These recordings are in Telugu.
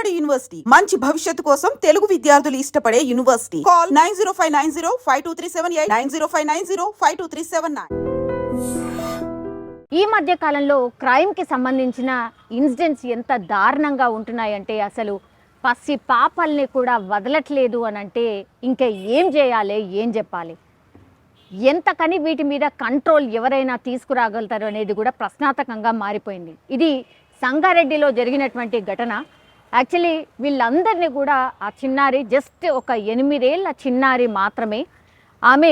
బాలబడి యూనివర్సిటీ మంచి భవిష్యత్తు కోసం తెలుగు విద్యార్థులు ఇష్టపడే యూనివర్సిటీ. కాల్ 9059052378 9059052379. ఈ మధ్య కాలంలో క్రైమ్కి సంబంధించిన ఇన్సిడెంట్స్ ఎంత దారుణంగా ఉంటున్నాయంటే అసలు పసి పాపల్ని కూడా వదలట్లేదు అని అంటే ఇంకా ఏం చేయాలి, ఏం చెప్పాలి, ఎంతకని వీటి మీద కంట్రోల్ ఎవరైనా తీసుకురాగలుగుతారు అనేది కూడా ప్రశ్నార్థకంగా మారిపోయింది. ఇది సంగారెడ్డిలో జరిగినటువంటి ఘటన. యాక్చువల్లీ వీళ్ళందరినీ కూడా ఆ చిన్నారి జస్ట్ ఒక 8 ఏళ్ల చిన్నారి మాత్రమే. ఆమె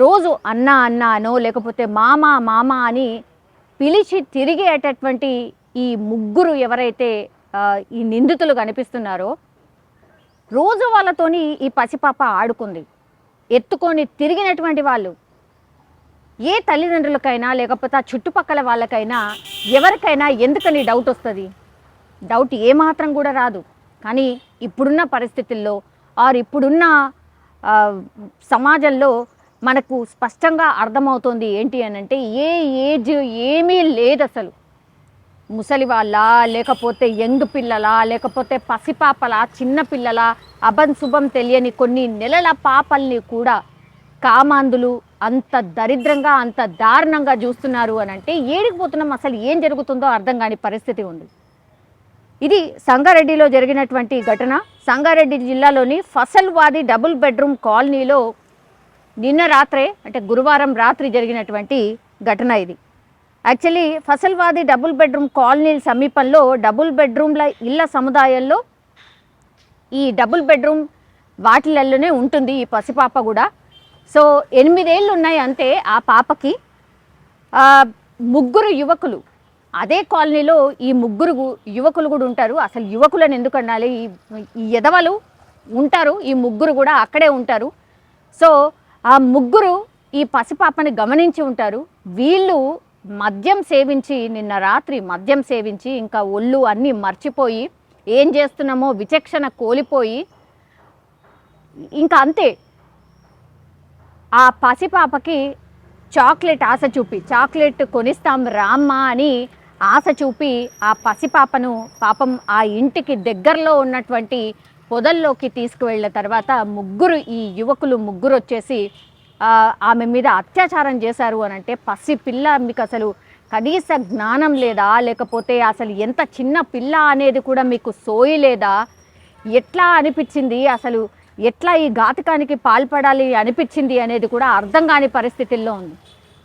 రోజు అన్న అన్న అనో లేకపోతే మామ మామ అని పిలిచి తిరిగేటటువంటి ఈ ముగ్గురు ఎవరైతే ఈ నిందితులు కనిపిస్తున్నారో రోజు వాళ్ళతోని ఈ పసిపాప ఆడుకుంది. ఎత్తుకొని తిరిగినటువంటి వాళ్ళు ఏ తల్లిదండ్రులకైనా లేకపోతే ఆ చుట్టుపక్కల వాళ్ళకైనా ఎవరికైనా ఎందుకని డౌట్ వస్తుంది? డౌట్ ఏమాత్రం కూడా రాదు. కానీ ఇప్పుడున్న పరిస్థితుల్లో ఇప్పుడున్న సమాజంలో మనకు స్పష్టంగా అర్థమవుతుంది ఏంటి అని అంటే ఏ ఏజ్ ఏమీ లేదు అసలు. ముసలి వాళ్ళ లేకపోతే యంగ్ పిల్లల లేకపోతే పసిపాపల చిన్న పిల్లల అభంశుభం తెలియని కొన్ని నెలల పాపల్ని కూడా కామాంధులు అంత దరిద్రంగా అంత దారుణంగా చూస్తున్నారు అని అంటే ఏడికి పోతున్నాం, అసలు ఏం జరుగుతుందో అర్థం కాని పరిస్థితి ఉంది. ఇది సంగారెడ్డిలో జరిగినటువంటి ఘటన. సంగారెడ్డి జిల్లాలోని ఫసల్వాది డబుల్ బెడ్రూమ్ కాలనీలో నిన్న రాత్రే అంటే గురువారం రాత్రి జరిగినటువంటి ఘటన ఇది. Actually Fasalwadi double bedroom colony సమీపంలో డబుల్ బెడ్రూమ్ల ఇళ్ల సముదాయంలో ఈ డబుల్ బెడ్రూమ్ వాటిలలోనే ఉంటుంది ఈ పసిపాప కూడా. సో 8 ఏళ్ళు ఉన్నాయి అంతే ఆ పాపకి. ముగ్గురు యువకులు అదే కాలనీలో ఈ ముగ్గురు యువకులు కూడా ఉంటారు. అసలు యువకులను ఎందుకు అనాలి, ఈ ఎదవలు ఉంటారు, ఈ ముగ్గురు కూడా అక్కడే ఉంటారు. సో ఆ ముగ్గురు ఈ పసిపాపని గమనించి ఉంటారు. వీళ్ళు మద్యం సేవించి నిన్న రాత్రి మద్యం సేవించి ఇంకా ఒళ్ళు అన్నీ మర్చిపోయి ఏం చేస్తున్నామో విచక్షణ కోల్పోయి ఇంకా అంతే ఆ పసిపాపకి చాక్లెట్ ఆశ చూపి చాక్లెట్ కొనిస్తాం రామ్మ అని ఆశ చూపి ఆ పసిపాపను పాపం ఆ ఇంటికి దగ్గరలో ఉన్నటువంటి పొదల్లోకి తీసుకువెళ్ళిన తర్వాత ఈ యువకులు ముగ్గురు వచ్చేసి ఆమె మీద అత్యాచారం చేశారు అని అంటే పసి పిల్ల, మీకు అసలు కనీస జ్ఞానం లేదా, లేకపోతే అసలు ఎంత చిన్న పిల్ల అనేది కూడా మీకు సోయి లేదా, ఎట్లా అనిపించింది, అసలు ఎట్లా ఈ ఘాతకానికి పాల్పడాలి అనిపించింది అనేది కూడా అర్థం కాని పరిస్థితుల్లో ఉంది.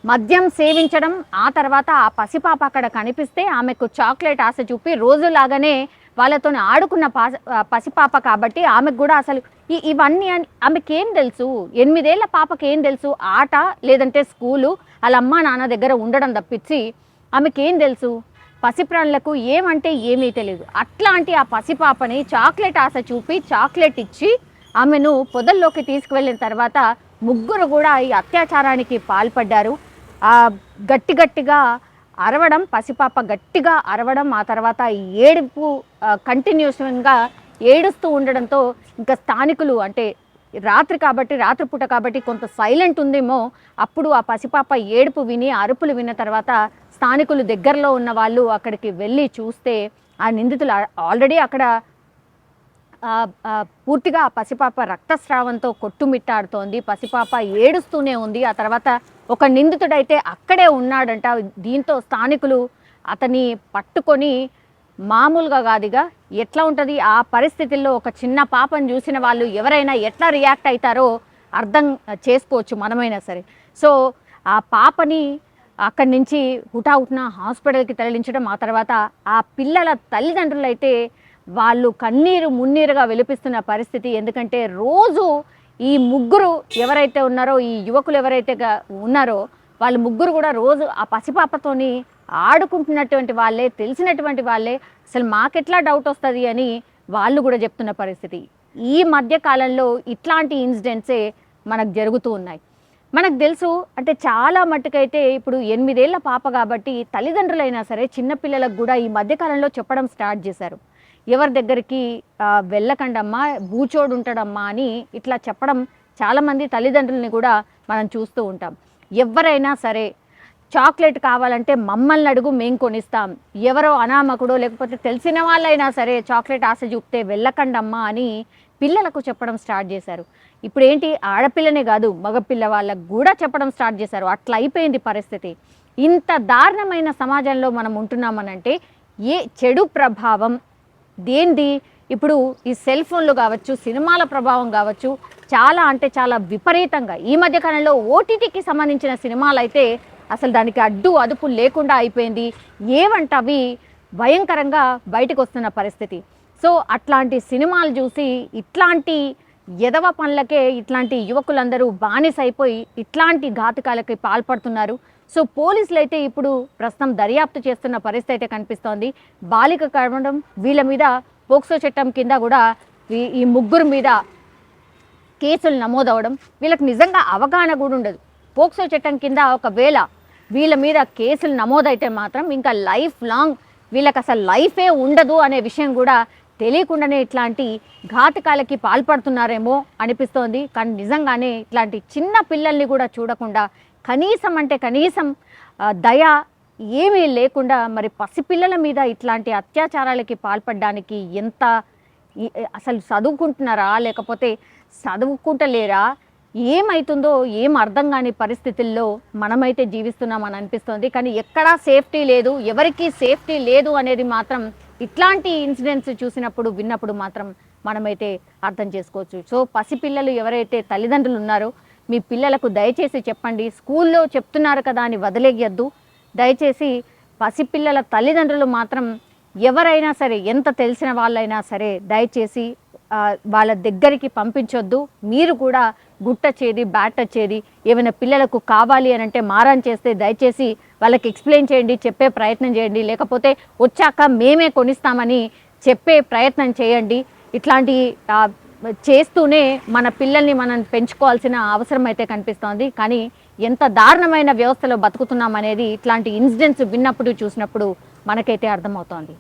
మద్యం సేవించడం, ఆ తర్వాత ఆ పసిపాప అక్కడ కనిపిస్తే ఆమెకు చాక్లెట్ ఆశ చూపి రోజులాగానే వాళ్ళతో ఆడుకున్న పసిపాప కాబట్టి ఆమెకు కూడా అసలు ఇవన్నీ ఆమెకి ఏం తెలుసు? 8 ఏళ్ల పాపకి ఏం తెలుసు? ఆట లేదంటే స్కూలు వాళ్ళ అమ్మ నాన్న దగ్గర ఉండడం తప్పించి ఆమెకేం తెలుసు? పసిప్రాణులకు ఏమంటే ఏమీ తెలియదు. అట్లాంటి ఆ పసిపాపని చాక్లెట్ ఆశ చూపి చాక్లెట్ ఇచ్చి ఆమెను పొదల్లోకి తీసుకువెళ్ళిన తర్వాత ముగ్గురు కూడా ఈ అత్యాచారానికి పాల్పడ్డారు. గట్టిగా అరవడం, పసిపాప గట్టిగా అరవడం, ఆ తర్వాత ఏడుపు కంటిన్యూస్గా ఏడుస్తూ ఉండడంతో ఇంకా స్థానికులు అంటే రాత్రిపూట కాబట్టి కొంత సైలెంట్ ఉందేమో, అప్పుడు ఆ పసిపాప ఏడుపు విని అరుపులు విన్న తర్వాత స్థానికులు దగ్గరలో ఉన్న వాళ్ళు అక్కడికి వెళ్ళి చూస్తే ఆ నిందితులు ఆల్రెడీ అక్కడ పూర్తిగా ఆ పసిపాప రక్తస్రావంతో కొట్టుమిట్టాడుతోంది. పసిపాప ఏడుస్తూనే ఉంది. ఆ తర్వాత ఒక నిందితుడైతే అక్కడే ఉన్నాడంట. దీంతో స్థానికులు అతన్ని పట్టుకొని మామూలుగా కాదుగా ఎట్లా ఉంటుంది ఆ పరిస్థితుల్లో ఒక చిన్న పాపను చూసిన వాళ్ళు ఎవరైనా ఎట్లా రియాక్ట్ అవుతారో అర్థం చేసుకోవచ్చు మనమైనా సరే. సో ఆ పాపని అక్కడి నుంచి హుటాహుటిన హాస్పిటల్కి తరలించడం, ఆ తర్వాత ఆ పిల్లల తల్లిదండ్రులు అయితే వాళ్ళు కన్నీరు మున్నీరుగా విలపిస్తున్న పరిస్థితి. ఎందుకంటే రోజు ఈ ముగ్గురు ఎవరైతే ఉన్నారో, ఈ యువకులు ఎవరైతే ఉన్నారో వాళ్ళు ముగ్గురు కూడా రోజు ఆ పసిపాపతోని ఆడుకుంటున్నటువంటి వాళ్ళే, తెలిసినటువంటి వాళ్ళే. అసలు మాకెట్లా డౌట్ వస్తుంది అని వాళ్ళు కూడా చెప్తున్న పరిస్థితి. ఈ మధ్య కాలంలో ఇట్లాంటి ఇన్సిడెంట్సే మనకు జరుగుతూ ఉన్నాయి. మనకు తెలుసు అంటే చాలా మట్టుకైతే ఇప్పుడు 8 ఏళ్ల పాప కాబట్టి తల్లిదండ్రులైనా సరే చిన్నపిల్లలకు కూడా ఈ మధ్యకాలంలో చెప్పడం స్టార్ట్ చేశారు. ఎవరి దగ్గరికి వెళ్ళకండమ్మా, బూచోడు ఉంటాడమ్మా అని ఇట్లా చెప్పడం చాలామంది తల్లిదండ్రులని కూడా మనం చూస్తూ ఉంటాం. ఎవరైనా సరే చాక్లెట్ కావాలంటే మమ్మల్ని అడుగు మేము కొనిస్తాం, ఎవరో అనామకుడో లేకపోతే తెలిసిన వాళ్ళైనా సరే చాక్లెట్ ఆశ చూపితే వెళ్ళకండమ్మా అని పిల్లలకు చెప్పడం స్టార్ట్ చేశారు. ఇప్పుడు ఏంటి, ఆడపిల్లనే కాదు మగపిల్ల వాళ్ళకు కూడా చెప్పడం స్టార్ట్ చేశారు. అట్లా అయిపోయింది పరిస్థితి. ఇంత దారుణమైన సమాజంలో మనం ఉంటున్నామనంటే ఏ చెడు ప్రభావం దేంది, ఇప్పుడు ఈ సెల్ ఫోన్లు కావచ్చు, సినిమాల ప్రభావం కావచ్చు, చాలా అంటే చాలా విపరీతంగా ఈ మధ్య కాలంలో ఓటీటీకి సంబంధించిన సినిమాలు అయితే అసలు దానికి అడ్డు అదుపు లేకుండా అయిపోయింది. ఏవంటే అవి భయంకరంగా బయటకు వస్తున్న పరిస్థితి. సో అట్లాంటి సినిమాలు చూసి ఇట్లాంటి ఎదవ పనులకే ఇట్లాంటి యువకులందరూ బానిసైపోయి ఇట్లాంటి ఘాతుకాలకి పాల్పడుతున్నారు. సో పోలీసులు అయితే ఇప్పుడు ప్రస్తుతం దర్యాప్తు చేస్తున్న పరిస్థితి అయితే కనిపిస్తోంది. బాలిక కావడం, వీళ్ళ మీద పోక్సో చట్టం కింద కూడా ఈ ముగ్గురు మీద కేసులు నమోదవడం, వీళ్ళకి నిజంగా అవగాహన కూడా ఉండదు. పోక్సో చట్టం కింద ఒకవేళ వీళ్ళ మీద కేసులు నమోదైతే మాత్రం ఇంకా లైఫ్ లాంగ్ వీళ్ళకి అసలు లైఫే ఉండదు అనే విషయం కూడా తెలియకుండానే ఇట్లాంటి ఘాతకాలకి పాల్పడుతున్నారేమో అనిపిస్తోంది. కానీ నిజంగానే ఇట్లాంటి చిన్న పిల్లల్ని కూడా చూడకుండా కనీసం అంటే కనీసం దయ ఏమీ లేకుండా మరి పసిపిల్లల మీద ఇట్లాంటి అత్యాచారాలకి పాల్పడడానికి ఎంత అసలు చదువుకుంటున్నారా లేకపోతే చదువుకుంటలేరా, ఏమవుతుందో ఏం అర్థం కాని పరిస్థితుల్లో మనమైతే జీవిస్తున్నామని అనిపిస్తుంది. కానీ ఎక్కడా సేఫ్టీ లేదు, ఎవరికీ సేఫ్టీ లేదు అనేది మాత్రం ఇట్లాంటి ఇన్సిడెంట్స్ చూసినప్పుడు విన్నప్పుడు మాత్రం మనమైతే అర్థం చేసుకోవచ్చు. సో పసిపిల్లలు ఎవరైతే తల్లిదండ్రులు ఉన్నారో మీ పిల్లలకు దయచేసి చెప్పండి, స్కూల్లో చెప్తున్నారు కదా అని వదిలేయద్దు. దయచేసి పసిపిల్లల తల్లిదండ్రులు మాత్రం ఎవరైనా సరే, ఎంత తెలిసిన వాళ్ళైనా సరే దయచేసి వాళ్ళ దగ్గరికి పంపించొద్దు. మీరు కూడా గుట్ట చేది బ్యాట్ వచ్చేది ఏమైనా పిల్లలకు కావాలి అని అంటే మారాన్ చేస్తే దయచేసి వాళ్ళకి ఎక్స్ప్లెయిన్ చేయండి, చెప్పే ప్రయత్నం చేయండి. లేకపోతే వచ్చాక మేమే కొనిస్తామని చెప్పే ప్రయత్నం చేయండి. ఇట్లాంటి చేస్తూనే మన పిల్లల్ని మనం పెంచుకోవాల్సిన అవసరం అయితే కనిపిస్తోంది. కానీ ఎంత దారుణమైన వ్యవస్థలో బతుకుతున్నాం అనేది ఇట్లాంటి ఇన్సిడెంట్స్ విన్నప్పుడు చూసినప్పుడు మనకైతే అర్థమవుతోంది.